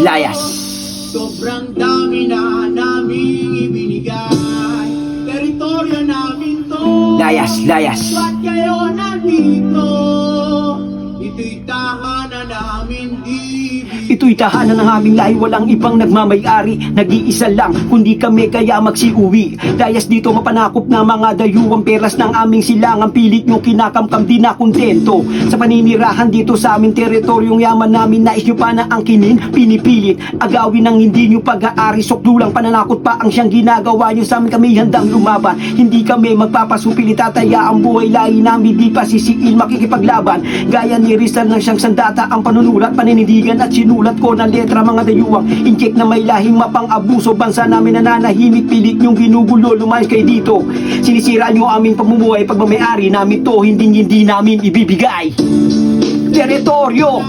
layas. Sobrang dami na naming ibinigay, teritoryo namin to. Layas. Ba't kayo nandito? Ito'y tahanan namin, Ito'y tahanan ng aming lahi, walang ibang nagmamay-ari. Nag-iisa lang, kundi kami kaya magsiuwi. Layas dito mapanakop na mga dayuwang peras ng aming silangan. Pilit nyo kinakamkam, di na kontento sa paninirahan dito sa aming teritoryong yaman namin. Nais nyo pa na angkinin, pinipilit agawin ng hindi nyo pag-aari. Sokdulang pananakot pa ang siyang ginagawa nyo sa amin. Kami handang lumaban, hindi kami magpapasupilit. Tataya ang buhay lahi namin, di pa sisiil makikipaglaban. Gaya ni Rizal ng siyang sandata, ang panunulat, paninindigan at sinulat ko ng letra. Mga dayuwang inject na may lahing mapang-abuso, bansa namin nananahimik. Pilit nyong ginugulo, lumayas kayo dito. Sinisira nyo aming pamumuhay, pagmamayari namin to hindi namin ibibigay. Teritoryo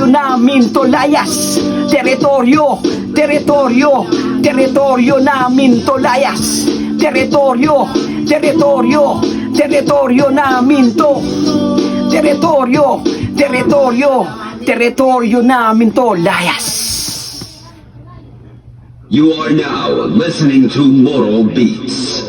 namin to, layas. Teritoryo namin to, layas. Teritoryo namin to. Teritoryo namin to, layas. You are now listening to Moral Beats.